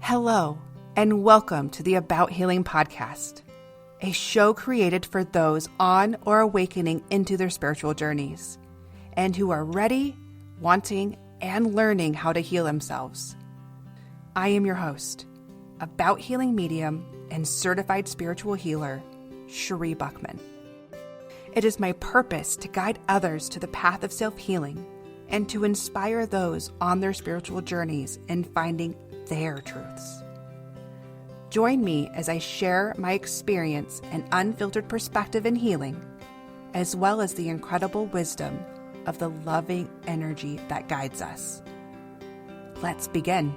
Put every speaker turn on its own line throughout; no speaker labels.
Hello, and welcome to the About Healing podcast, a show created for those on or awakening into their spiritual journeys, and who are ready, wanting, and learning how to heal themselves. I am your host, About Healing medium and certified spiritual healer, Sheree Buckman. It is my purpose to guide others to the path of self-healing and to inspire those on their spiritual journeys in finding their truths. Join me as I share my experience and unfiltered perspective in healing, as well as the incredible wisdom of the loving energy that guides us. Let's begin.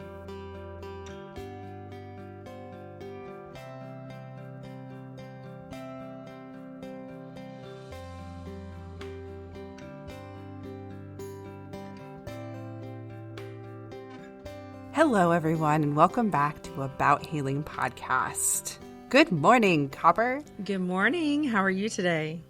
Hello, everyone, and welcome back to About Healing podcast. Good morning, Copper.
Good morning. How are you today?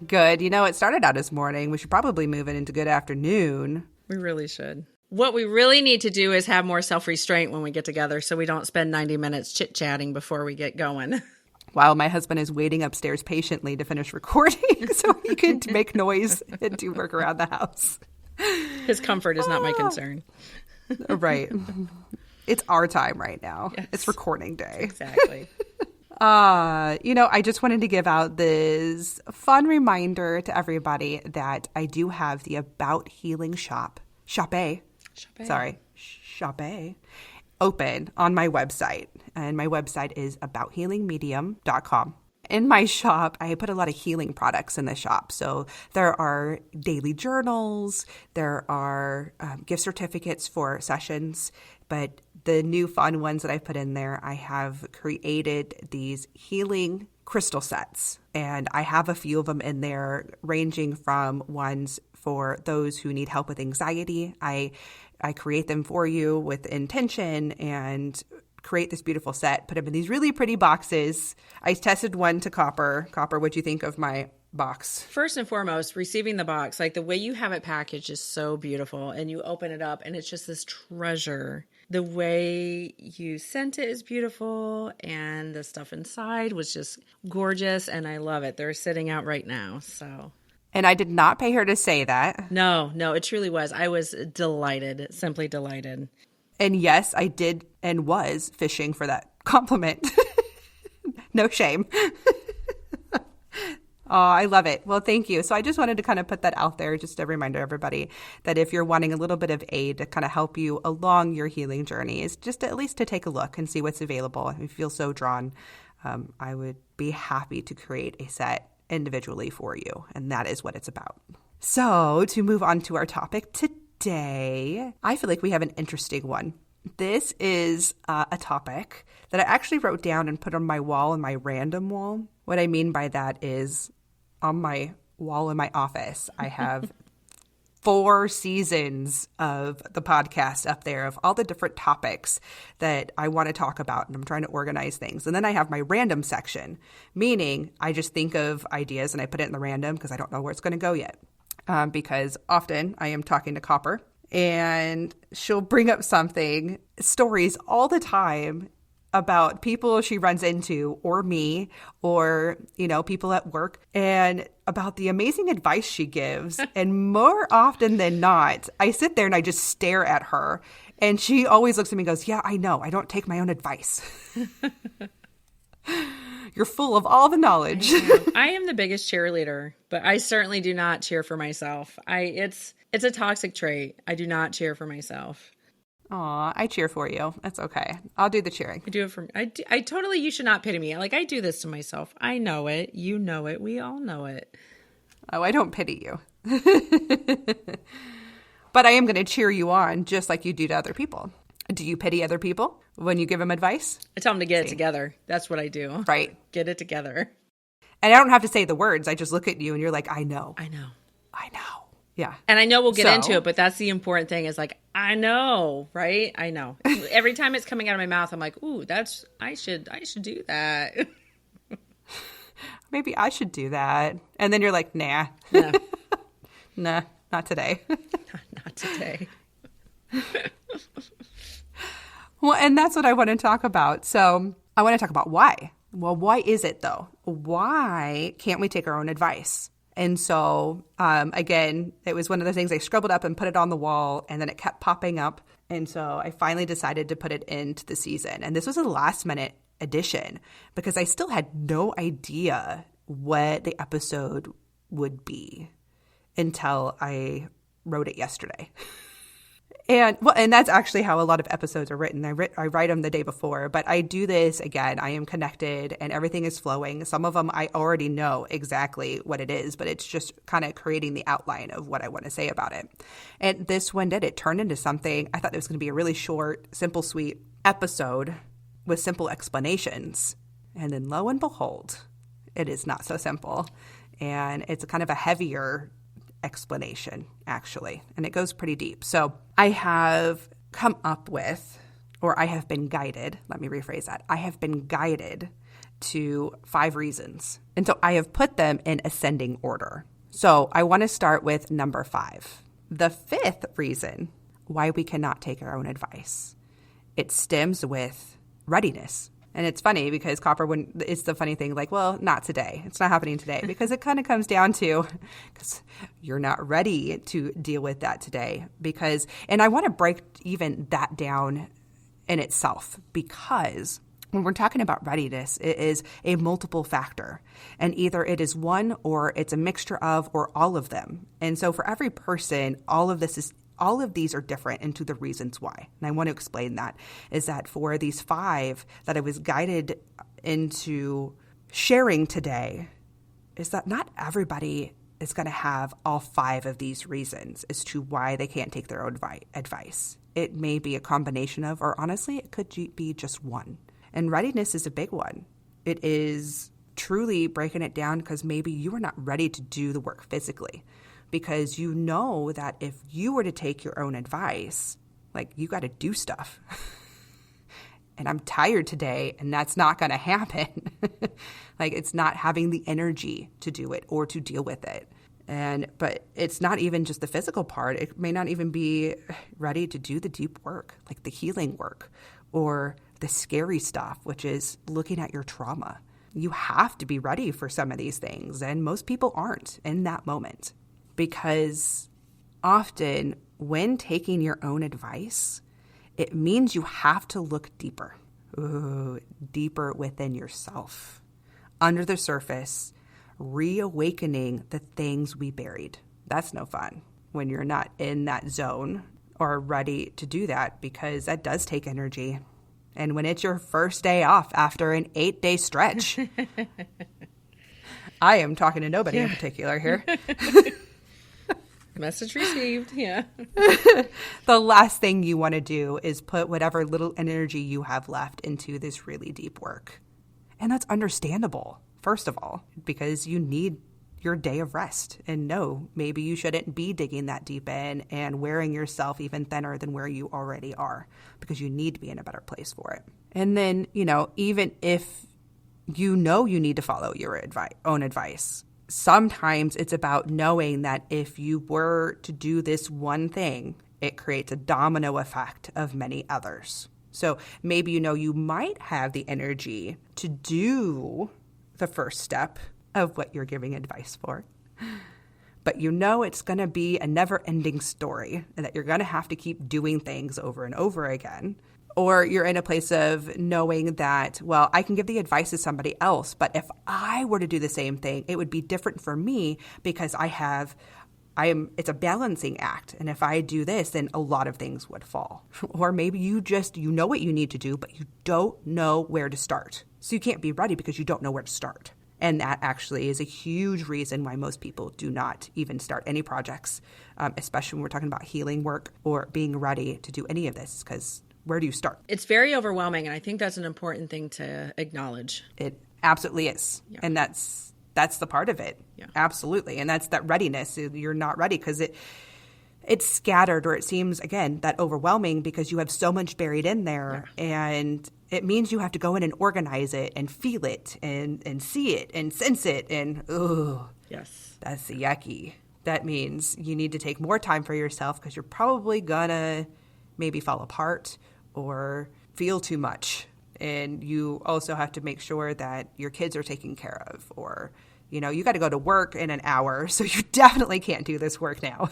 Good. You know, it started out as morning. We should probably move it into good afternoon.
We really should. What we really need to do is have more self-restraint when we get together so we don't spend 90 minutes chit-chatting before we get going.
While my husband is waiting upstairs patiently to finish recording so he can make noise and do work around the house.
His comfort is not my concern.
Right. It's our time right now.
Yes.
It's recording day.
Exactly.
I just wanted to give out this fun reminder to everybody that I do have the About Healing shop open on my website. And my website is abouthealingmedium.com. In my shop, I put a lot of healing products in the shop. So there are daily journals, there are gift certificates for sessions, but the new fun ones that I put in there, I have created these healing crystal sets. And I have a few of them in there, ranging from ones for those who need help with anxiety. I create them for you with intention and create this beautiful set, put them in these really pretty boxes. I tested one to Copper. Copper, what'd you think of my box?
First and foremost, receiving the box, like the way you have it packaged is so beautiful, and you open it up and it's just this treasure. The way you sent it is beautiful, and the stuff inside was just gorgeous, and I love it. They're sitting out right now, so.
And I did not pay her to say that.
No, it truly was. I was delighted, simply delighted.
And yes, I did and was fishing for that compliment. No shame. Oh, I love it. Well, thank you. So I just wanted to kind of put that out there, just to remind everybody that if you're wanting a little bit of aid to kind of help you along your healing journeys, just at least to take a look and see what's available. If you feel so drawn, I would be happy to create a set individually for you. And that is what it's about. So to move on to our topic today, I feel like we have an interesting one. This is a topic that I actually wrote down and put on my wall, on my random wall. What I mean by that is on my wall in my office, I have 4 seasons of the podcast up there of all the different topics that I want to talk about, and I'm trying to organize things. And then I have my random section, meaning I just think of ideas and I put it in the random because I don't know where it's going to go yet. Because often I am talking to Copper and she'll bring up stories all the time about people she runs into or me or, people at work and about the amazing advice she gives. And more often than not, I sit there and I just stare at her and she always looks at me and goes, yeah, I know. I don't take my own advice. You're full of all the knowledge.
I am the biggest cheerleader, but I certainly do not cheer for myself. It's a toxic trait. I do not cheer for myself.
Aw, I cheer for you. That's okay. I'll do the cheering.
I do it for me. I totally, you should not pity me. Like, I do this to myself. I know it. You know it. We all know it.
Oh, I don't pity you. But I am going to cheer you on just like you do to other people. Do you pity other people when you give them advice?
I tell them to get it together. That's what I do.
Right.
Get it together.
And I don't have to say the words. I just look at you and you're like, I know. Yeah.
And I know we'll get into it, but that's the important thing is like, I know, right? I know. Every time it's coming out of my mouth, I'm like, ooh, I should do that.
Maybe I should do that. And then you're like, nah. Nah, not today.
Not today.
Well, and that's what I want to talk about. So I want to talk about why. Well, why is it though? Why can't we take our own advice? And so, again, it was one of the things I scribbled up and put it on the wall, and then it kept popping up. And so I finally decided to put it into the season. And this was a last minute addition because I still had no idea what the episode would be until I wrote it yesterday. And that's actually how a lot of episodes are written. I write them the day before, but I do this again. I am connected and everything is flowing. Some of them I already know exactly what it is, but it's just kind of creating the outline of what I want to say about it. And this one did. It turned into something. I thought it was going to be a really short, simple, sweet episode with simple explanations. And then lo and behold, it is not so simple. And it's kind of a heavier explanation, actually, and it goes pretty deep. So I have come up with, or I have been guided, let me rephrase that. I have been guided to 5 reasons. And so I have put them in ascending order. So I want to start with number 5. The 5th reason why we cannot take our own advice. It stems with readiness. And it's funny because Copper, it's the funny thing, like, well, not today. It's not happening today because it kind of comes down to because you're not ready to deal with that today and I want to break even that down in itself because when we're talking about readiness, it is a multiple factor and either it is one or it's a mixture of or all of them. And so for every person, all of these are different into the reasons why. And I want to explain that is that for these 5 that I was guided into sharing today is that not everybody is going to have all 5 of these reasons as to why they can't take their own advice. It may be a combination of, or honestly, it could be just one. And readiness is a big one. It is truly breaking it down because maybe you are not ready to do the work physically. Because you know that if you were to take your own advice, like you got to do stuff. And I'm tired today and that's not going to happen. Like it's not having the energy to do it or to deal with it. But it's not even just the physical part. It may not even be ready to do the deep work, like the healing work or the scary stuff, which is looking at your trauma. You have to be ready for some of these things. And most people aren't in that moment. Because often when taking your own advice, it means you have to look deeper, deeper within yourself, under the surface, reawakening the things we buried. That's no fun when you're not in that zone or ready to do that because that does take energy. And when it's your first day off after an 8-day stretch, I am talking to nobody in particular here.
Message received, yeah.
The last thing you want to do is put whatever little energy you have left into this really deep work. And that's understandable, first of all, because you need your day of rest. And no, maybe you shouldn't be digging that deep in and wearing yourself even thinner than where you already are because you need to be in a better place for it. And then, even if you need to follow your own advice, sometimes it's about knowing that if you were to do this one thing, it creates a domino effect of many others. So maybe you might have the energy to do the first step of what you're giving advice for. But it's going to be a never-ending story and that you're going to have to keep doing things over and over again. Or you're in a place of knowing that, well, I can give the advice to somebody else, but if I were to do the same thing, it would be different for me because it's a balancing act. And if I do this, then a lot of things would fall. Or maybe you know what you need to do, but you don't know where to start. So you can't be ready because you don't know where to start. And that actually is a huge reason why most people do not even start any projects, especially when we're talking about healing work or being ready to do any of this, because where do you start?
It's very overwhelming, and I think that's an important thing to acknowledge.
It absolutely is. Yeah. And that's the part of it. Yeah. Absolutely. And that's that readiness. You're not ready because it's scattered, or it seems, again, that overwhelming because you have so much buried in there. Yeah. And it means you have to go in and organize it and feel it and see it and sense it. And,
yes,
that's yucky. That means you need to take more time for yourself because you're probably going to maybe fall apart or feel too much. And you also have to make sure that your kids are taken care of, or, you got to go to work in an hour. So you definitely can't do this work now.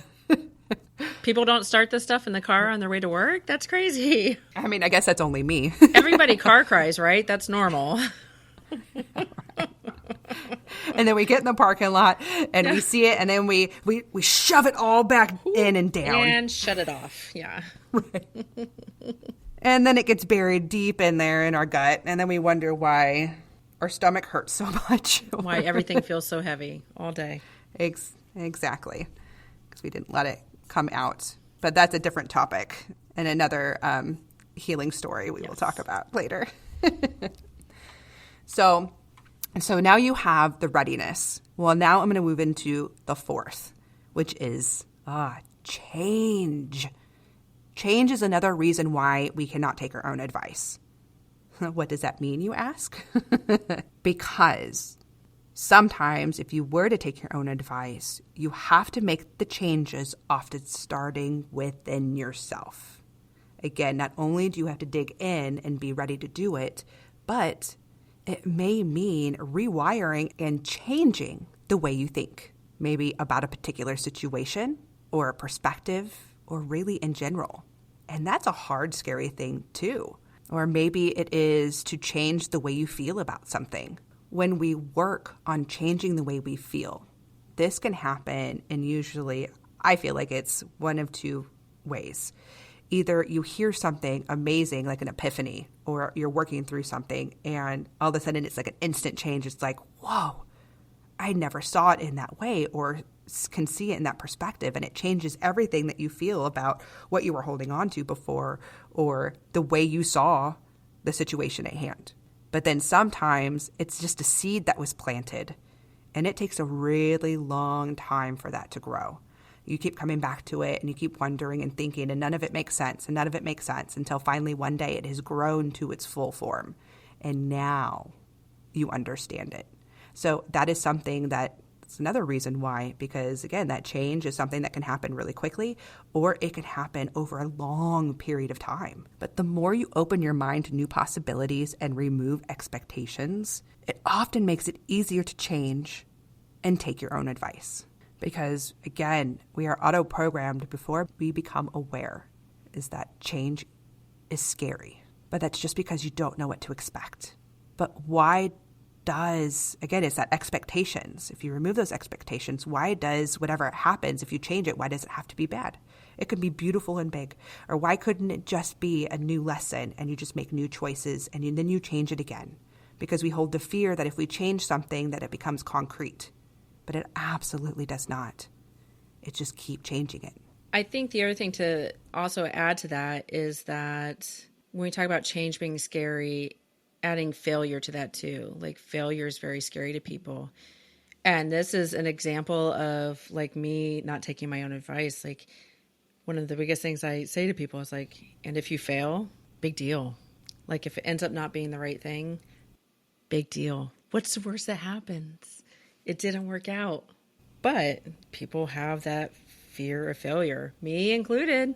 People don't start this stuff in the car on their way to work? That's crazy.
I mean, I guess that's only me.
Everybody car cries, right? That's normal.
And then we get in the parking lot and we see it, and then we shove it all back in and down.
And shut it off. Yeah.
Right. And then it gets buried deep in there in our gut, and then we wonder why our stomach hurts so much.
Why everything feels so heavy all day.
Exactly. Because we didn't let it come out. But that's a different topic and another healing story we will talk about later. So now you have the readiness. Well, now I'm going to move into the fourth, which is change. Change is another reason why we cannot take our own advice. What does that mean, you ask? Because sometimes if you were to take your own advice, you have to make the changes often starting within yourself. Again, not only do you have to dig in and be ready to do it, but it may mean rewiring and changing the way you think, maybe about a particular situation or a perspective, or really in general. And that's a hard, scary thing too. Or maybe it is to change the way you feel about something. When we work on changing the way we feel, this can happen, and usually I feel like it's one of two ways. Either you hear something amazing, like an epiphany, or you're working through something, and all of a sudden it's like an instant change. It's like, whoa, I never saw it in that way, or can see it in that perspective, and it changes everything that you feel about what you were holding on to before, or the way you saw the situation at hand. But then sometimes it's just a seed that was planted, and it takes a really long time for that to grow. You keep coming back to it, and you keep wondering and thinking, and none of it makes sense, and none of it makes sense, until finally one day it has grown to its full form, and now you understand it. So that is something that it's another reason why, because again, that change is something that can happen really quickly, or it can happen over a long period of time. But the more you open your mind to new possibilities and remove expectations, it often makes it easier to change and take your own advice. Because again, we are auto-programmed before we become aware is that change is scary. But that's just because you don't know what to expect. But why again, it's that expectations. If you remove those expectations, why does whatever happens, if you change it, why does it have to be bad? It could be beautiful and big. Or why couldn't it just be a new lesson and you just make new choices and then you change it again? Because we hold the fear that if we change something that it becomes concrete. But it absolutely does not. It just keep changing it.
I think the other thing to also add to that is that when we talk about change being scary, adding failure to that too. Like failure is very scary to people. And this is an example of like me not taking my own advice. Like one of the biggest things I say to people is like, and if you fail, big deal. Like if it ends up not being the right thing, big deal. What's the worst that happens? It didn't work out. But people have that fear of failure, me included.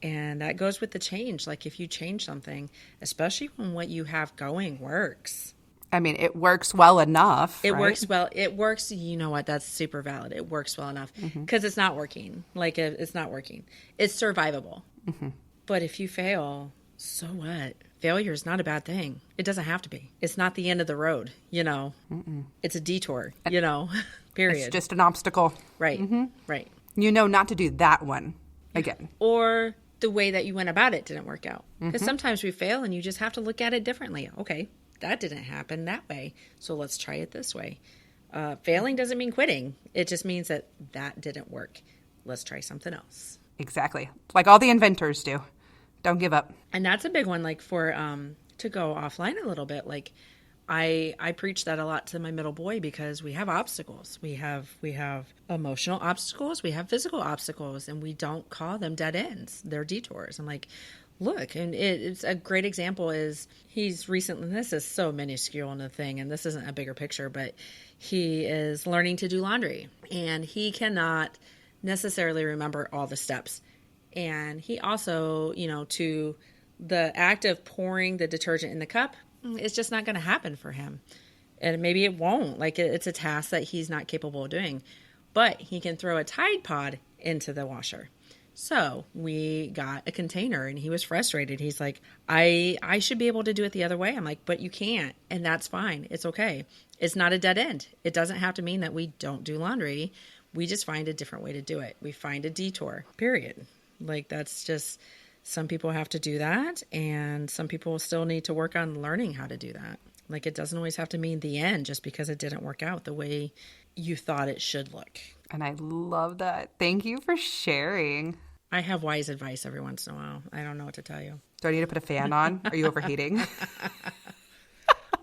And that goes with the change. Like if you change something, especially when what you have going works.
I mean, it works well enough.
It
right?
works well. It works. You know what? That's super valid. It works well enough because it's not working. Like it's not working. It's survivable. Mm-hmm. But if you fail, so what? Failure is not a bad thing. It doesn't have to be. It's not the end of the road. It's a detour, period.
It's just an obstacle.
Right. Mm-hmm. Right.
Not to do that one again.
Or the way that you went about it didn't work out. Because sometimes we fail and you just have to look at it differently. Okay, that didn't happen that way, so let's try it this way. Failing doesn't mean quitting. It just means that didn't work. Let's try something else.
Exactly. Like all the inventors do. Don't give up.
And that's a big one, like for, to go offline a little bit, like I preach that a lot to my middle boy because we have obstacles. We have emotional obstacles. We have physical obstacles, and we don't call them dead ends. They're detours. I'm like, look, and it's a great example is he's recently, this is so minuscule in the thing, and this isn't a bigger picture, but he is learning to do laundry, and he cannot necessarily remember all the steps. And he also, to the act of pouring the detergent in the cup is just not going to happen for him. And maybe it won't. Like, it's a task that he's not capable of doing. But he can throw a Tide Pod into the washer. So we got a container, and he was frustrated. He's like, I should be able to do it the other way. I'm like, but you can't, and that's fine. It's okay. It's not a dead end. It doesn't have to mean that we don't do laundry. We just find a different way to do it. We find a detour, period. Like, that's just, some people have to do that, and some people still need to work on learning how to do that. Like, it doesn't always have to mean the end just because it didn't work out the way you thought it should look.
And I love that. Thank you for sharing.
I have wise advice every once in a while. I don't know what to tell you.
Do I need to put a fan on? Are you overheating?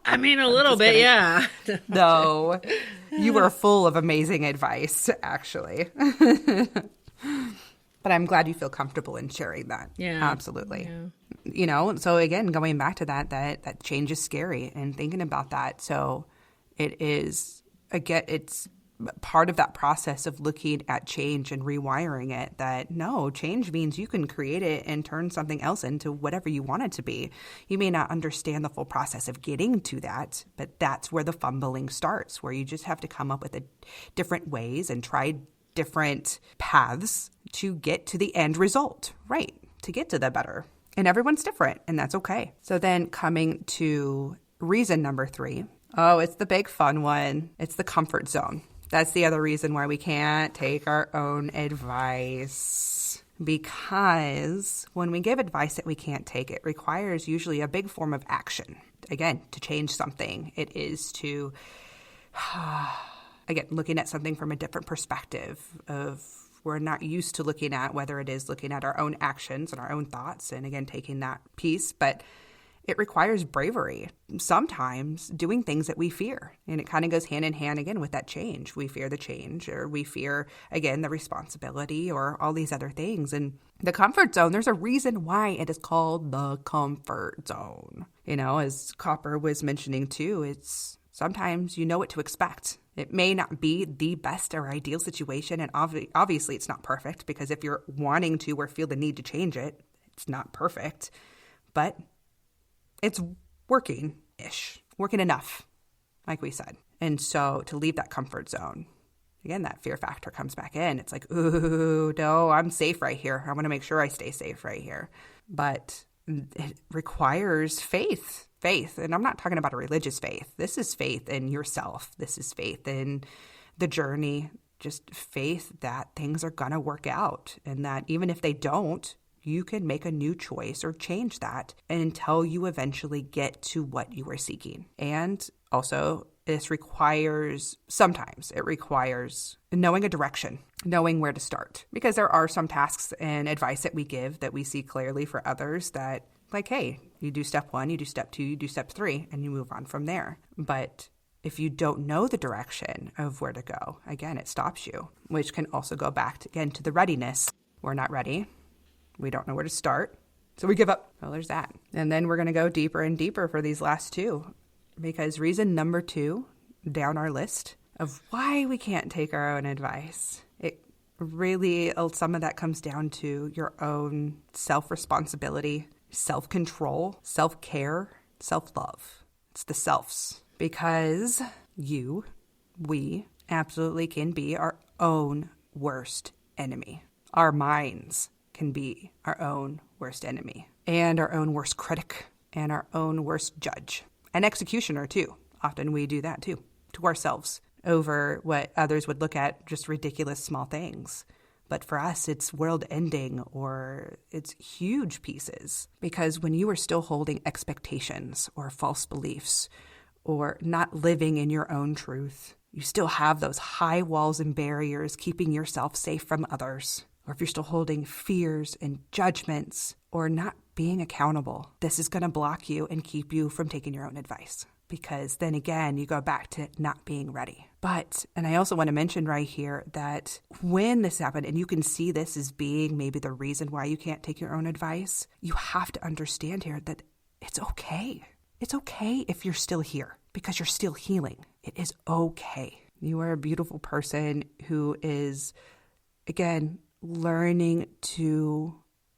I mean, a little bit,
kidding.
yeah.
No, you were full of amazing advice, actually. But I'm glad you feel comfortable in sharing that.
Yeah.
Absolutely.
Yeah.
You know, so again, going back to that change is scary, and thinking about that. So it is, again, it's part of that process of looking at change and rewiring it, that no, change means you can create it and turn something else into whatever you want it to be. You may not understand the full process of getting to that, but that's where the fumbling starts, where you just have to come up with different ways and try different paths to get to the end result, right? To get to the better. And everyone's different, and that's okay. So then coming to reason number 3. Oh, it's the big fun one. It's the comfort zone. That's the other reason why we can't take our own advice. Because when we give advice that we can't take, it requires usually a big form of action. Again, to change something. It is to, again, looking at something from a different perspective of we're not used to looking at, whether it is looking at our own actions and our own thoughts, and again, taking that piece. But it requires bravery, sometimes doing things that we fear. And it kind of goes hand in hand again with that change. We fear the change, or we fear, again, the responsibility, or all these other things. And the comfort zone, there's a reason why it is called the comfort zone. You know, as Copper was mentioning too, it's sometimes you know what to expect. It may not be the best or ideal situation. And obviously it's not perfect, because if you're wanting to or feel the need to change it, it's not perfect. But it's working-ish, working enough, like we said. And so to leave that comfort zone, again, that fear factor comes back in. It's like, ooh, no, I'm safe right here. I want to make sure I stay safe right here. But it requires faith. And I'm not talking about a religious faith. This is faith in yourself. This is faith in the journey, just faith that things are going to work out, and that even if they don't, you can make a new choice or change that until you eventually get to what you are seeking. And also, sometimes it requires knowing a direction, knowing where to start. Because there are some tasks and advice that we give that we see clearly for others that, like, hey, you do step 1, you do step 2, you do step 3, and you move on from there. But if you don't know the direction of where to go, again, it stops you, which can also go back to the readiness. We're not ready. We don't know where to start, so we give up. Well, there's that. And then we're going to go deeper and deeper for these last 2, because reason number 2 down our list of why we can't take our own advice, it really, some of that comes down to your own self-responsibility, self-control, self-care, self-love. It's the selves, because we absolutely can be our own worst enemy. Our minds can be our own worst enemy, and our own worst critic, and our own worst judge, and executioner too. Often we do that too, to ourselves, over what others would look at just ridiculous small things. But for us, it's world-ending, or it's huge pieces. Because when you are still holding expectations or false beliefs, or not living in your own truth, you still have those high walls and barriers keeping yourself safe from others. Or if you're still holding fears and judgments, or not being accountable, this is going to block you and keep you from taking your own advice. Because then again, you go back to not being ready. But, and I also want to mention right here that when this happened, and you can see this as being maybe the reason why you can't take your own advice, you have to understand here that it's okay. It's okay if you're still here, because you're still healing. It is okay. You are a beautiful person who is, again, learning to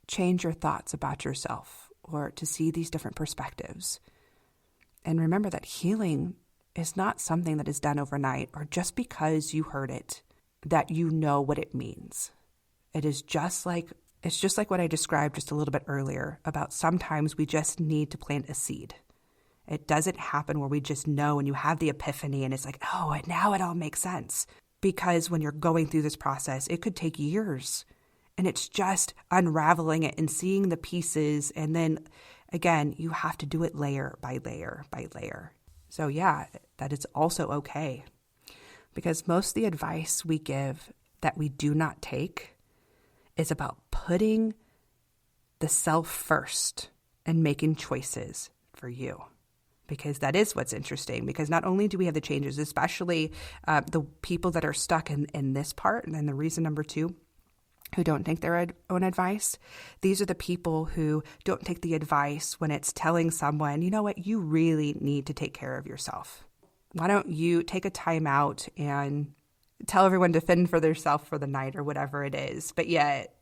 change your thoughts about yourself, or to see these different perspectives. And remember that healing is not something that is done overnight or just because you heard it, that you know what it means. It's just like what I described just a little bit earlier about sometimes we just need to plant a seed. It doesn't happen where we just know and you have the epiphany and it's like, oh, now it all makes sense. Because when you're going through this process, it could take years. And it's just unraveling it and seeing the pieces. And then again, you have to do it layer by layer by layer. So yeah, that is also okay. Because most of the advice we give that we do not take is about putting the self first and making choices for you. Because that is what's interesting. Because not only do we have the changes, especially the people that are stuck in this part, and then the reason number 2, who don't take their own advice, these are the people who don't take the advice when it's telling someone, you know what, you really need to take care of yourself. Why don't you take a time out and tell everyone to fend for themselves for the night or whatever it is, but yet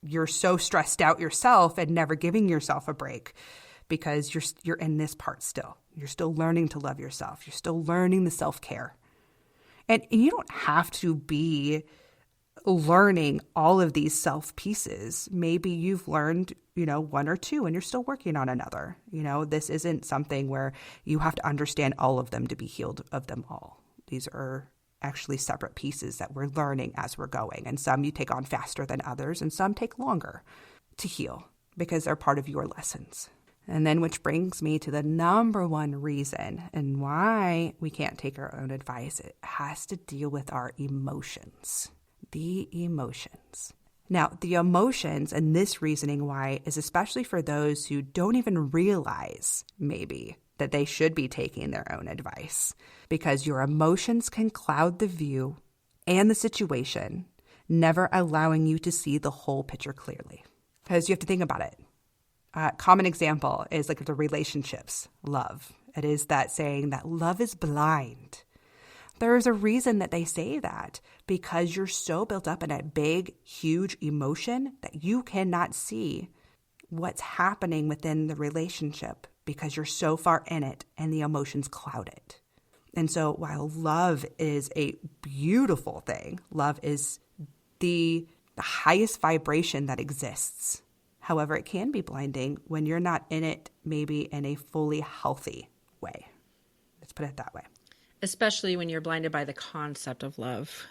you're so stressed out yourself and never giving yourself a break. Because you're in this part still. You're still learning to love yourself. You're still learning the self-care. And you don't have to be learning all of these self pieces. Maybe you've learned, 1 or 2 and you're still working on another. This isn't something where you have to understand all of them to be healed of them all. These are actually separate pieces that we're learning as we're going. And some you take on faster than others and some take longer to heal because they're part of your lessons. And then which brings me to the number 1 reason and why we can't take our own advice. It has to deal with our emotions. The emotions. Now, the emotions and this reasoning why is especially for those who don't even realize maybe that they should be taking their own advice. Because your emotions can cloud the view and the situation, never allowing you to see the whole picture clearly. Because you have to think about it. Common example is like the relationships, love. It is that saying that love is blind. There is a reason that they say that because you're so built up in a big, huge emotion that you cannot see what's happening within the relationship because you're so far in it and the emotions cloud it. And so while love is a beautiful thing, love is the highest vibration that exists. However, it can be blinding when you're not in it maybe in a fully healthy way. Let's put it that way.
Especially when you're blinded by the concept of love.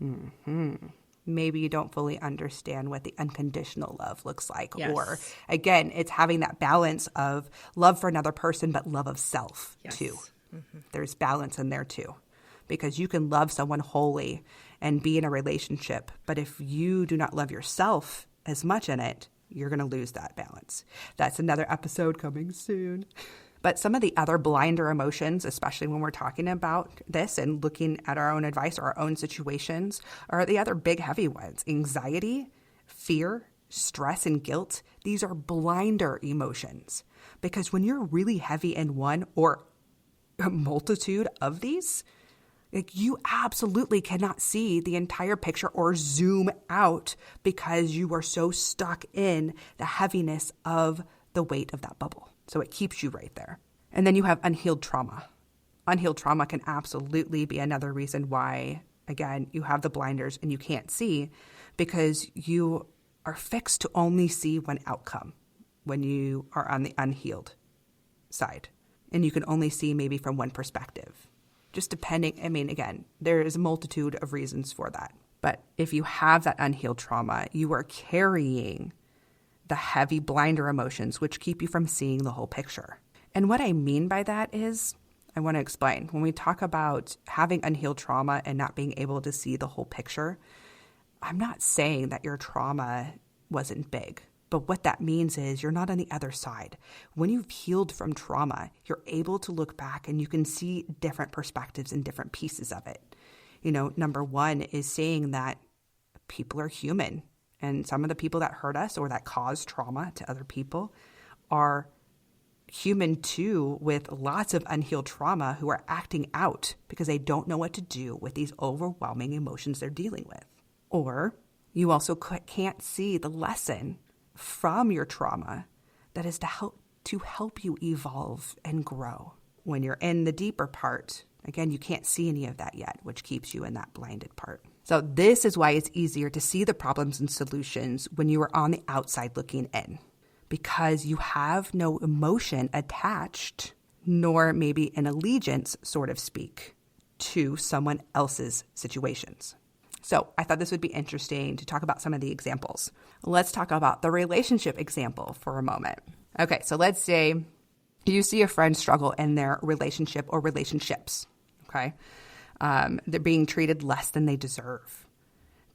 Mm-hmm. Maybe you don't fully understand what the unconditional love looks like.
Yes.
Or again, it's having that balance of love for another person, but love of self too. Mm-hmm. There's balance in there too. Because you can love someone wholly and be in a relationship. But if you do not love yourself as much in it, you're going to lose that balance. That's another episode coming soon. But some of the other blinder emotions, especially when we're talking about this and looking at our own advice or our own situations, are the other big heavy ones. Anxiety, fear, stress, and guilt. These are blinder emotions. Because when you're really heavy in one or a multitude of these, you absolutely cannot see the entire picture or zoom out because you are so stuck in the heaviness of the weight of that bubble. So it keeps you right there. And then you have unhealed trauma. Unhealed trauma can absolutely be another reason why, again, you have the blinders and you can't see because you are fixed to only see one outcome when you are on the unhealed side. And you can only see maybe from one perspective. Just depending, again, there is a multitude of reasons for that. But if you have that unhealed trauma, you are carrying the heavy blinder emotions, which keep you from seeing the whole picture. And what I mean by that is, I want to explain. When we talk about having unhealed trauma and not being able to see the whole picture, I'm not saying that your trauma wasn't big. But what that means is you're not on the other side. When you've healed from trauma, you're able to look back and you can see different perspectives and different pieces of it. Number 1 is saying that people are human. And some of the people that hurt us or that cause trauma to other people are human too, with lots of unhealed trauma who are acting out because they don't know what to do with these overwhelming emotions they're dealing with. Or you also can't see the lesson from your trauma that is to help you evolve and grow. When you're in the deeper part, again, you can't see any of that yet, which keeps you in that blinded part. So this is why it's easier to see the problems and solutions when you are on the outside looking in, because you have no emotion attached, nor maybe an allegiance, sort of speak, to someone else's situations. So I thought this would be interesting to talk about some of the examples. Let's talk about the relationship example for a moment. Okay, so let's say you see a friend struggle in their relationship or relationships, okay? They're being treated less than they deserve.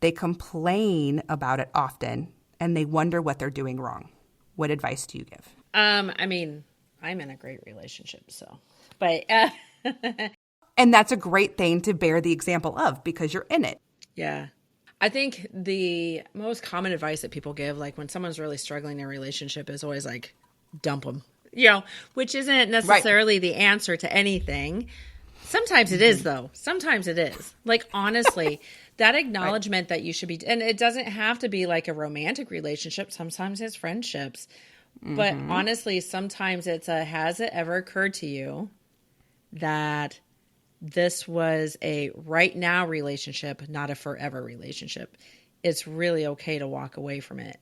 They complain about it often, and they wonder what they're doing wrong. What advice do you give?
I mean, I'm in a great relationship, so, but.
And that's a great thing to bear the example of because you're in it.
Yeah. I think the most common advice that people give, like when someone's really struggling in a relationship, is always like, dump them, which isn't necessarily the answer to anything. Sometimes it is, though. Sometimes it is. Like, honestly, that acknowledgement that you should be, and it doesn't have to be like a romantic relationship. Sometimes it's friendships. But honestly, sometimes it's has it ever occurred to you that this was a right now relationship, not a forever relationship? It's really okay to walk away from it.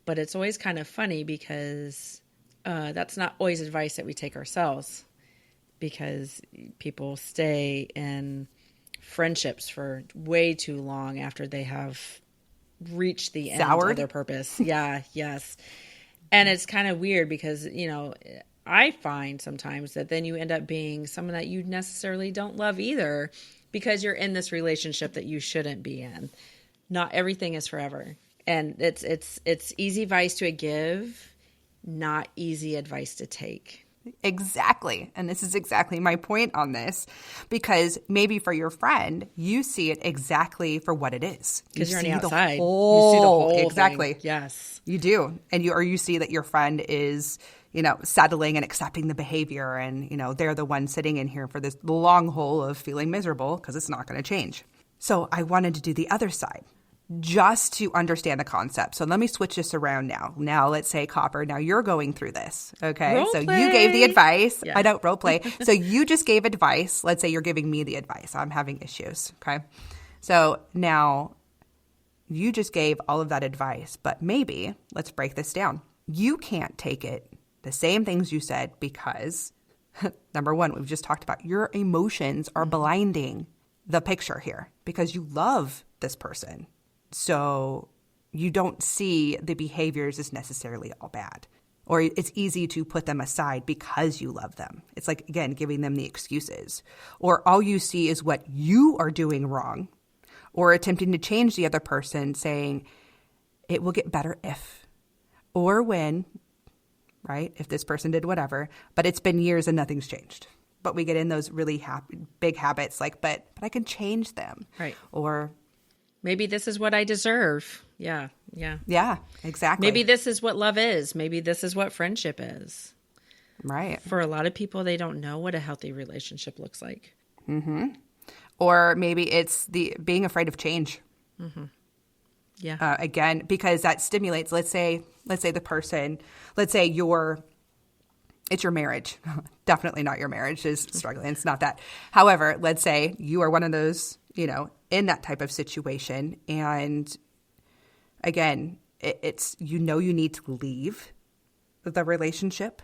But it's always kind of funny because that's not always advice that we take ourselves, because people stay in friendships for way too long after they have reached the end of their purpose. Yeah, yes. And it's kind of weird because, I find sometimes that then you end up being someone that you necessarily don't love either because you're in this relationship that you shouldn't be in. Not everything is forever. And it's easy advice to give, not easy advice to take.
Exactly. And this is exactly my point on this, because maybe for your friend, you see it exactly for what it is.
Because you're on the outside.
You see the whole
Exactly. Thing. Yes.
You do. And you see that your friend is, settling and accepting the behavior, and, they're the one sitting in here for this long haul of feeling miserable because it's not going to change. So I wanted to do the other side, just to understand the concept. So let me switch this around now. Now, let's say, Copper, now you're going through this, okay?
Role
so
play.
You gave the advice.
Yeah.
I don't role play. So you just gave advice. Let's say you're giving me the advice. I'm having issues, okay? So now you just gave all of that advice, but maybe, let's break this down. You can't take it, the same things you said, because, number one, we've just talked about, your emotions are blinding the picture here because you love this person. So you don't see the behaviors as necessarily all bad, or it's easy to put them aside because you love them. It's like, again, giving them the excuses, or all you see is what you are doing wrong, or attempting to change the other person, saying it will get better if, or when, right? If this person did whatever, but it's been years and nothing's changed. But we get in those really big habits like, but I can change them.
Right.
Or
maybe this is what I deserve. Yeah. Yeah.
Yeah, exactly.
Maybe this is what love is. Maybe this is what friendship is.
Right.
For a lot of people, they don't know what a healthy relationship looks like.
Mm-hmm. Or maybe it's the being afraid of change.
Mm-hmm. Yeah.
Again, because that stimulates, let's say the person, it's your marriage. Definitely not your marriage is struggling. It's not that. However, let's say you are one of those, in that type of situation. And again, it's, you need to leave the relationship,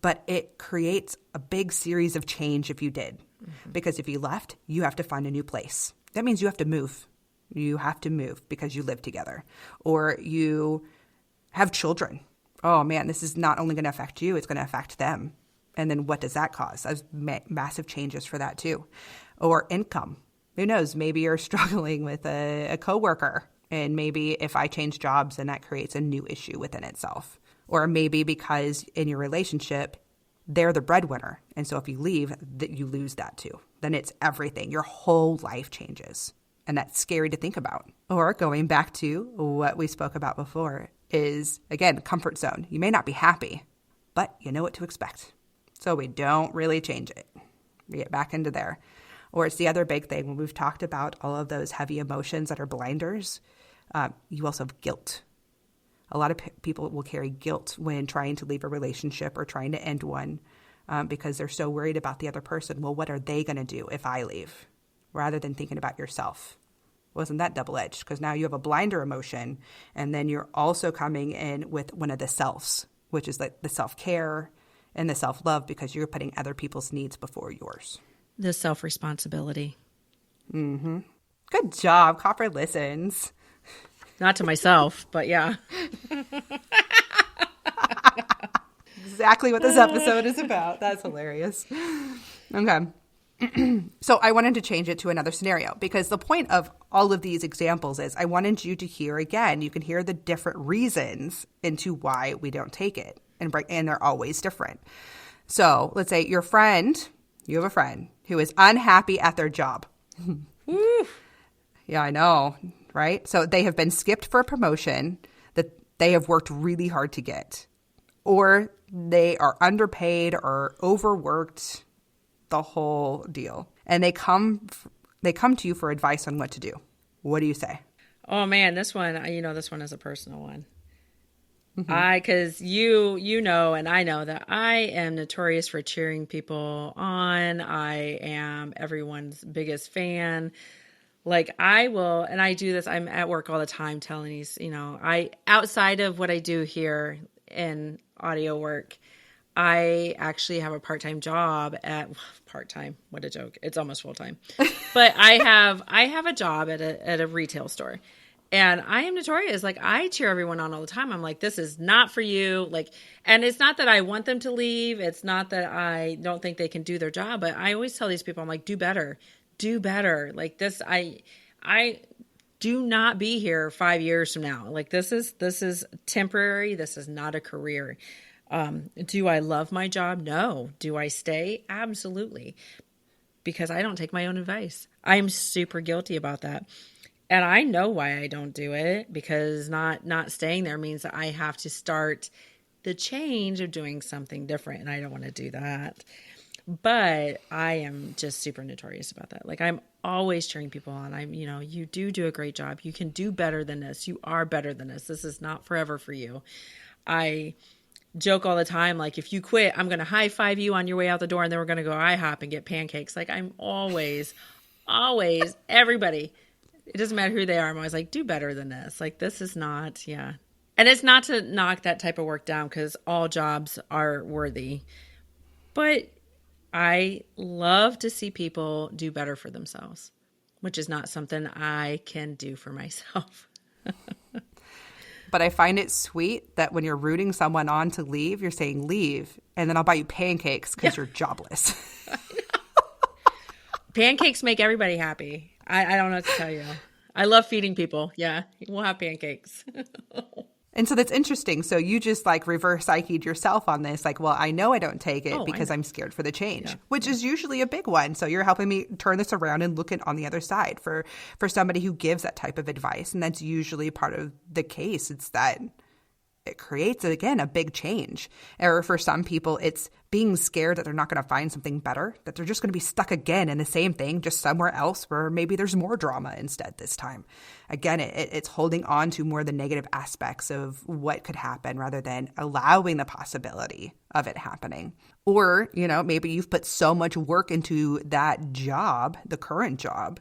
but it creates a big series of change if you did. Mm-hmm. Because if you left, you have to find a new place. That means you have to move. You have to move because you live together, or you have children. Oh man, this is not only going to affect you, it's going to affect them. And then what does that cause? There's massive changes for that too. Or income. Who knows? Maybe you're struggling with a coworker, and maybe if I change jobs, then that creates a new issue within itself. Or maybe because in your relationship, they're the breadwinner. And so if you leave, you lose that too. Then it's everything. Your whole life changes. And that's scary to think about. Or going back to what we spoke about before is, again, comfort zone. You may not be happy, but you know what to expect. So we don't really change it. We get back into there. Or it's the other big thing when we've talked about all of those heavy emotions that are blinders. You also have guilt. A lot of people will carry guilt when trying to leave a relationship or trying to end one because they're so worried about the other person. Well, what are they going to do if I leave? Rather than thinking about yourself. Wasn't that double-edged? Because now you have a blinder emotion, and then you're also coming in with one of the selves, which is like the self-care and the self-love, because you're putting other people's needs before yours.
The self-responsibility.
Mm-hmm. Good job. Copper listens.
Not to myself, but yeah.
Exactly what this episode is about. That's hilarious. Okay. So I wanted to change it to another scenario, because the point of all of these examples is I wanted you to hear, again, you can hear the different reasons into why we don't take it. And they're always different. So let's say you have a friend who is unhappy at their job. Yeah, I know, right? So they have been skipped for a promotion that they have worked really hard to get, or they are underpaid or overworked, the whole deal. And they come to you for advice on what to do. What do you say?
Oh man, this one is a personal one.
Mm-hmm.
Because you know, and I know that I am notorious for cheering people on. I am everyone's biggest fan. Like I will, and I do this, I'm at work all the time telling these, outside of what I do here in audio work, I actually have a part-time job part-time. What a joke. It's almost full-time. But I have a job at a retail store. And I am notorious. Like I cheer everyone on all the time. I'm like, this is not for you. Like, and it's not that I want them to leave. It's not that I don't think they can do their job, but I always tell these people, I'm like, do better. Like this, I do not be here 5 years from now. Like this is temporary. This is not a career. Do I love my job? No. Do I stay? Absolutely. Because I don't take my own advice. I'm super guilty about that. And I know why I don't do it, because not staying there means that I have to start the change of doing something different. And I don't want to do that. But I am just super notorious about that. Like I'm always cheering people on. You do a great job. You can do better than this. You are better than this. This is not forever for you. I joke all the time, like if you quit, I'm going to high five you on your way out the door, and then we're going to go IHOP and get pancakes. Like I'm always everybody. It doesn't matter who they are. I'm always like, do better than this. Like this is not, yeah. And it's not to knock that type of work down, because all jobs are worthy. But I love to see people do better for themselves, which is not something I can do for myself.
But I find it sweet that when you're rooting someone on to leave, you're saying leave, and then I'll buy you pancakes because you're jobless.
Pancakes make everybody happy. I don't know what to tell you. I love feeding people. Yeah, we'll have pancakes.
And so that's interesting. So you just like reverse psyched yourself on this. Like, well, I know I don't take it because I'm scared for the change, which is usually a big one. So you're helping me turn this around and look at on the other side for somebody who gives that type of advice. And that's usually part of the case. It's that it creates, again, a big change. Or for some people, it's being scared that they're not going to find something better, that they're just going to be stuck again in the same thing, just somewhere else where maybe there's more drama instead this time. Again, it's holding on to more of the negative aspects of what could happen rather than allowing the possibility of it happening. Or, maybe you've put so much work into that job, the current job,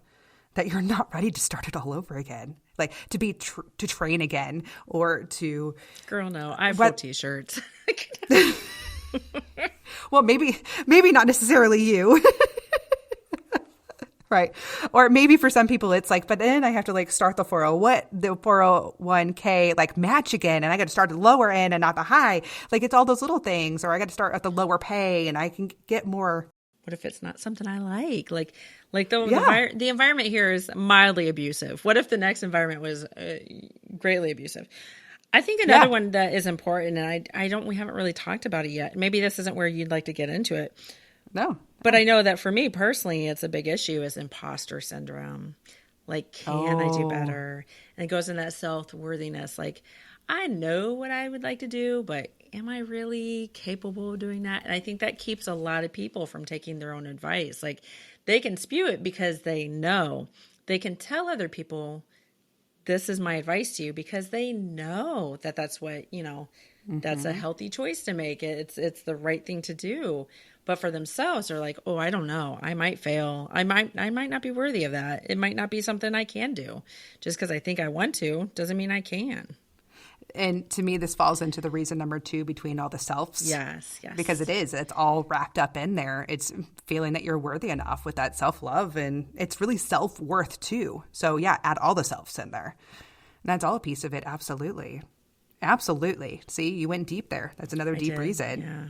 that you're not ready to start it all over again. Like to train again, or to...
Girl, no, I have full t-shirts.
Well, maybe not necessarily you. Right. Or maybe for some people it's like, but then I have to like start the 401k like match again, and I got to start at the lower end and not the high. Like it's all those little things, or I got to start at the lower pay and I can get more.
What if it's not something I like? The environment here is mildly abusive. What if the next environment was greatly abusive? I think another one that is important, and we haven't really talked about it yet. Maybe this isn't where you'd like to get into it.
No.
But I know that for me personally, it's a big issue, is imposter syndrome. Like, can I do better? And it goes in that self-worthiness. Like, I know what I would like to do, but am I really capable of doing that? And I think that keeps a lot of people from taking their own advice. Like, they can spew it because they know. They can tell other people this is my advice to you, because they know that that's what, that's a healthy choice to make. It's the right thing to do. But for themselves, they're like, oh, I don't know. I might fail. I might not be worthy of that. It might not be something I can do. Just because I think I want to doesn't mean I can.
And to me, this falls into the reason number 2 between all the selves.
Yes.
Because it's all wrapped up in there. It's feeling that you're worthy enough with that self-love, and it's really self-worth too. So yeah, add all the selves in there. And that's all a piece of it. Absolutely. Absolutely. See, you went deep there. That's another deep reason.
Yeah.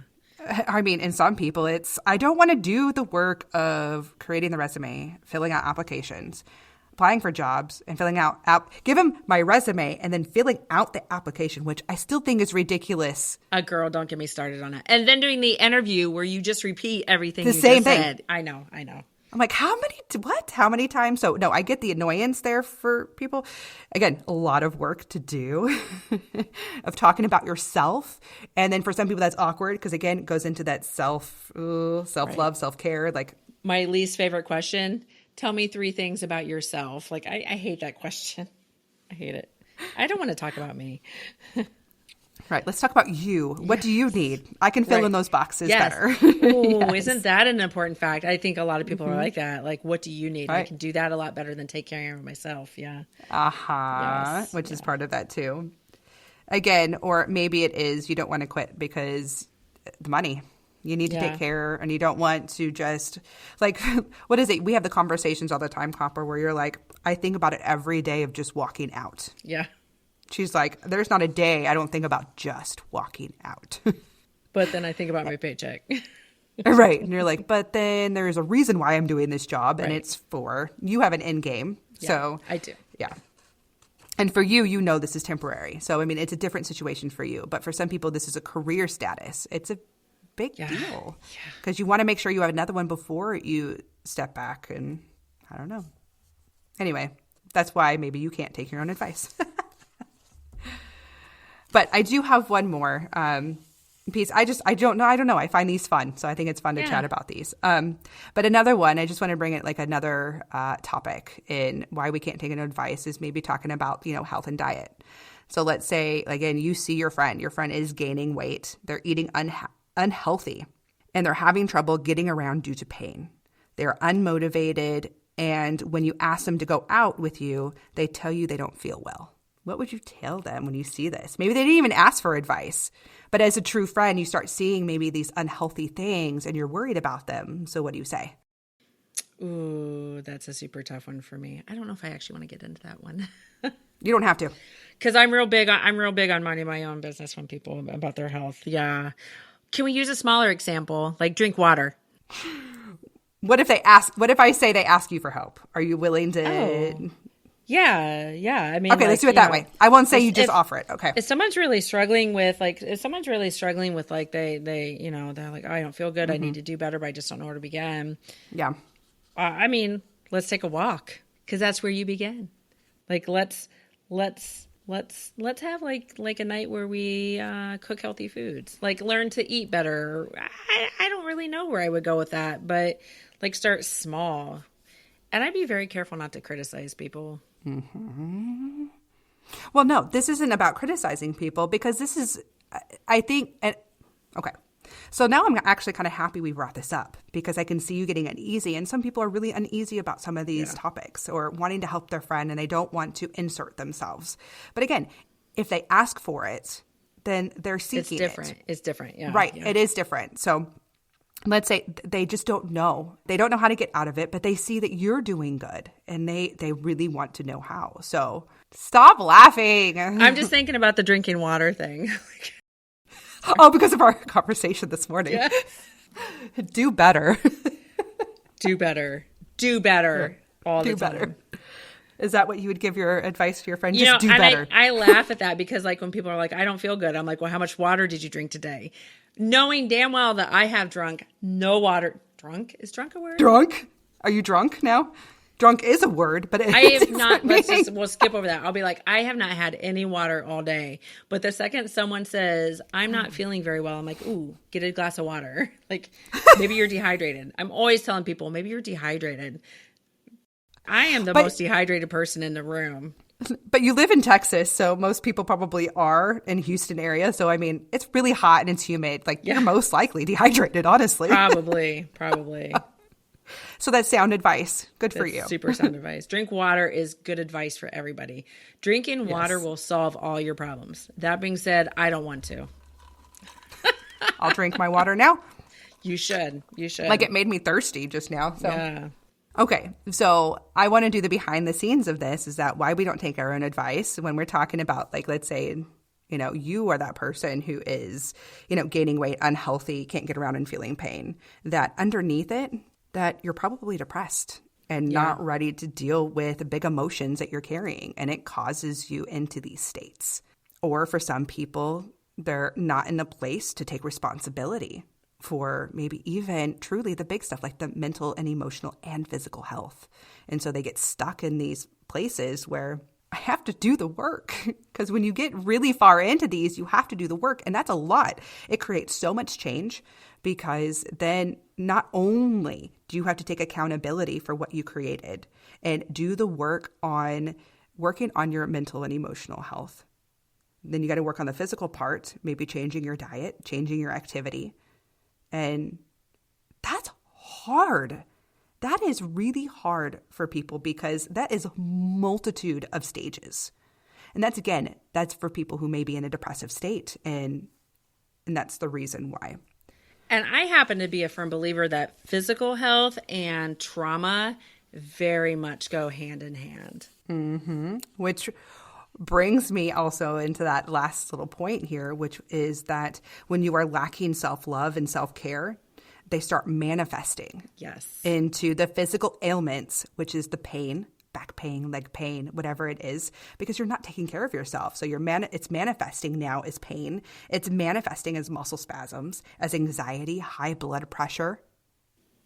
I mean, in some people, it's, I don't want to do the work of creating the resume, filling out applications, applying for jobs, and filling out, give them my resume and then filling out the application, which I still think is ridiculous.
Girl, don't get me started on it. And then doing the interview where you just repeat everything
the
you
same
just
thing.
said. I know.
I'm like, how many times? So no, I get the annoyance there for people. Again, a lot of work to do of talking about yourself. And then for some people that's awkward because again, it goes into that self-love,
Right.
self-care. Like
My least favorite question, tell me 3 things about yourself. Like, I hate that question. I hate it. I don't want to talk about me.
right, let's talk about you. What do you need? I can fill in those boxes better.
Oh,
Yes.
isn't that an important fact? I think a lot of people are like that. Like, what do you need? I
Right.
can do that a lot better than take care of myself. Yeah. Yes.
Which is part of that too. Again, or maybe it is you don't want to quit because the money. You need to take care and you don't want to just like, what is it? We have the conversations all the time, Copper, where you're like, I think about it every day of just walking out.
Yeah.
She's like, there's not a day I don't think about just walking out.
But then I think about my paycheck.
Right. And you're like, but then there's a reason why I'm doing this job. And
Right.
it's for, you have an end game.
Yeah,
So
I do.
Yeah. And for you, you know this is temporary. So, I mean, it's a different situation for you. But for some people, this is a career status. It's a big deal. Because you want to make sure you have another one before you step back. And I don't know. Anyway, that's why maybe you can't take your own advice. But I do have one more piece. I don't know. I find these fun. So I think it's fun to chat about these. But another one, I just want to bring it like another topic in why we can't take an advice is maybe talking about, health and diet. So let's say, again, you see your friend is gaining weight. They're eating unhealthy and they're having trouble getting around due to pain. They're unmotivated. And when you ask them to go out with you, they tell you they don't feel well. What would you tell them when you see this? Maybe they didn't even ask for advice. But as a true friend, you start seeing maybe these unhealthy things and you're worried about them. So what do you say?
Ooh, that's a super tough one for me. I don't know if I actually want to get into that one.
You don't have to.
Because I'm real big on minding my own business when people about their health. Yeah. Can we use a smaller example? Like drink water.
What if I say they ask you for help? Are you willing to?
Oh. Yeah. I mean,
okay, let's do it that way. I won't say you just offer it. Okay.
If someone's really struggling with like, they, they're like, oh, I don't feel good. I need to do better, but I just don't know where to begin.
Yeah.
I mean, let's take a walk because that's where you begin. Like, let's have like a night where we cook healthy foods. Like, learn to eat better. I don't really know where I would go with that, but like start small. And I'd be very careful not to criticize people.
Mm-hmm. Well, no, this isn't about criticizing people because this is, I think, okay. So now I'm actually kind of happy we brought this up because I can see you getting uneasy. And some people are really uneasy about some of these topics or wanting to help their friend and they don't want to insert themselves. But again, if they ask for it, then they're seeking it.
It's different. Yeah.
Right.
Yeah.
It is different. So let's say they just don't know. They don't know how to get out of it, but they see that you're doing good and they really want to know how. So stop laughing.
I'm just thinking about the drinking water thing.
Oh, because of our conversation this morning.
Yeah.
Do better.
Do better. Do better all the
Do
time.
better. Is that what you would give your advice to your friend?
You
Just
know,
do
and
better.
I laugh at that because like when people are like, I don't feel good. I'm like, well, how much water did you drink today? Knowing damn well that I have drunk no water. Drunk? Is drunk a word?
Drunk? Are you drunk now? Drunk is a word, but
I have not. We'll skip over that. I'll be like, I have not had any water all day. But the second someone says, I'm not feeling very well, I'm like, ooh, get a glass of water. Like, maybe you're dehydrated. I'm always telling people, maybe you're dehydrated. I am the most dehydrated person in the room.
But you live in Texas, so most people probably are in Houston area. So, I mean, it's really hot and it's humid. Like, you're most likely dehydrated, honestly.
Probably.
So that's sound advice. Good for you.
Super sound advice. Drink water is good advice for everybody. Drinking water will solve all your problems. That being said, I don't want to.
I'll drink my water now.
You should.
Like, it made me thirsty just now. So.
Yeah.
Okay, so I want to do the behind the scenes of this, is that why we don't take our own advice when we're talking about, like, let's say, you are that person who is, gaining weight, unhealthy, can't get around and feeling pain, that underneath it, that you're probably depressed and not ready to deal with the big emotions that you're carrying, and it causes you into these states. Or for some people, they're not in a place to take responsibility for maybe even truly the big stuff, like the mental and emotional and physical health. And so they get stuck in these places where I have to do the work, because when you get really far into these, you have to do the work. And that's a lot. It creates so much change, because then not only do you have to take accountability for what you created and do the work on working on your mental and emotional health, then you got to work on the physical part, maybe changing your diet, changing your activity. And that's hard. That is really hard for people, because that is a multitude of stages. And that's for people who may be in a depressive state. And that's the reason why.
And I happen to be a firm believer that physical health and trauma very much go hand in hand.
Mm-hmm. Which brings me also into that last little point here, which is that when you are lacking self-love and self-care, they start manifesting into the physical ailments, which is the pain, back pain, leg pain, whatever it is, because you're not taking care of yourself. So it's manifesting now as pain. It's manifesting as muscle spasms, as anxiety, high blood pressure,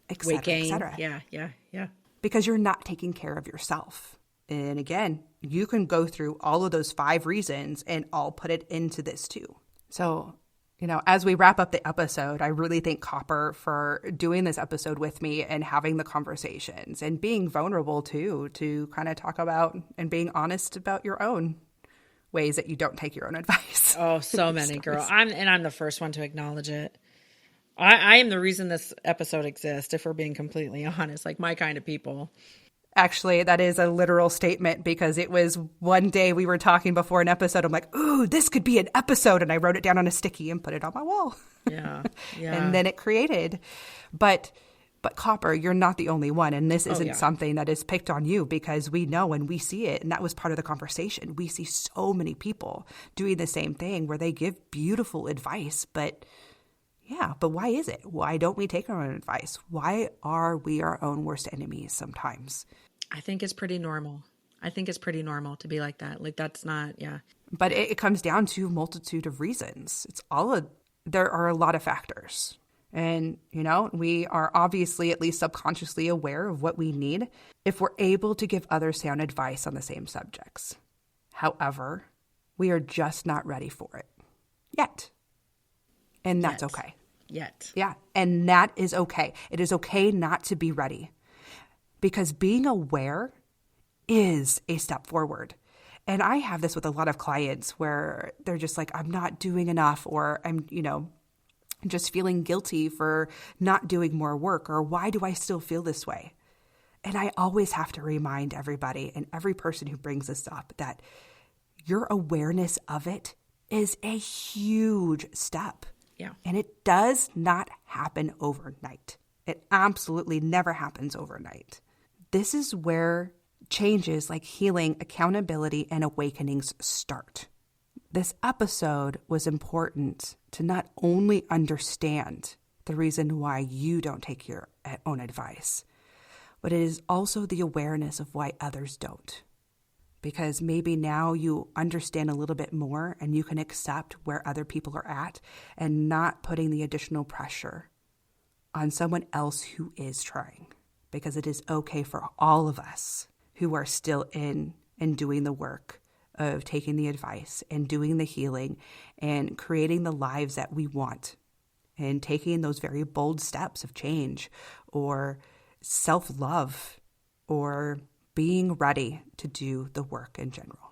et cetera, et cetera.
Yeah.
Because you're not taking care of yourself. And again, you can go through all of those 5 reasons and I'll put it into this too. So, as we wrap up the episode, I really thank Copper for doing this episode with me and having the conversations and being vulnerable too, to kind of talk about and being honest about your own ways that you don't take your own advice.
Oh, so many, girl. I'm the first one to acknowledge it. I am the reason this episode exists, if we're being completely honest, like my kind of people.
Actually, that is a literal statement, because it was one day we were talking before an episode. I'm like, ooh, this could be an episode. And I wrote it down on a sticky and put it on my wall.
Yeah.
And then it created. But Copper, you're not the only one. And this isn't something that is picked on you, because we know and we see it. And that was part of the conversation. We see so many people doing the same thing, where they give beautiful advice. But why is it? Why don't we take our own advice? Why are we our own worst enemies sometimes?
I think it's pretty normal. To be like that. Like, that's not,
But it comes down to a multitude of reasons. There are a lot of factors. And, we are obviously, at least subconsciously, aware of what we need if we're able to give others sound advice on the same subjects. However, we are just not ready for it yet. And that's okay.
Yet.
Yeah. And that is okay. It is okay not to be ready, because being aware is a step forward. And I have this with a lot of clients where they're just like, I'm not doing enough, or I'm, just feeling guilty for not doing more work, or why do I still feel this way? And I always have to remind everybody and every person who brings this up that your awareness of it is a huge step.
Yeah.
And it does not happen overnight. It absolutely never happens overnight. This is where changes like healing, accountability, and awakenings start. This episode was important to not only understand the reason why you don't take your own advice, but it is also the awareness of why others don't. Because maybe now you understand a little bit more and you can accept where other people are at, and not putting the additional pressure on someone else who is trying. Because it is okay for all of us who are still in and doing the work of taking the advice and doing the healing and creating the lives that we want, and taking those very bold steps of change or self-love or being ready to do the work in general.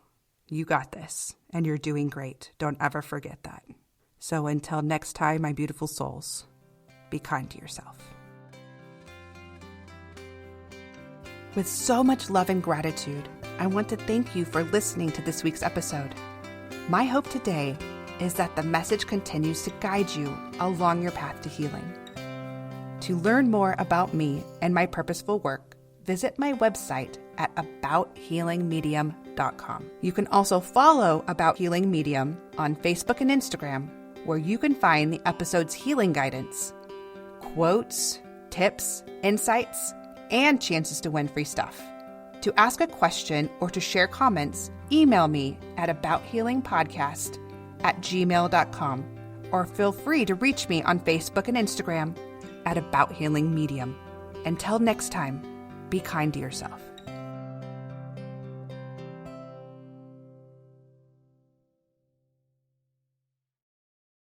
You got this, and you're doing great. Don't ever forget that. So until next time, my beautiful souls, be kind to yourself. With so much love and gratitude, I want to thank you for listening to this week's episode. My hope today is that the message continues to guide you along your path to healing. To learn more about me and my purposeful work, visit my website at abouthealingmedium.com. You can also follow About Healing Medium on Facebook and Instagram, where you can find the episode's healing guidance, quotes, tips, insights, and chances to win free stuff. To ask a question or to share comments, email me at abouthealingpodcast@gmail.com, or feel free to reach me on Facebook and Instagram at About Healing Medium. Until next time, be kind to yourself.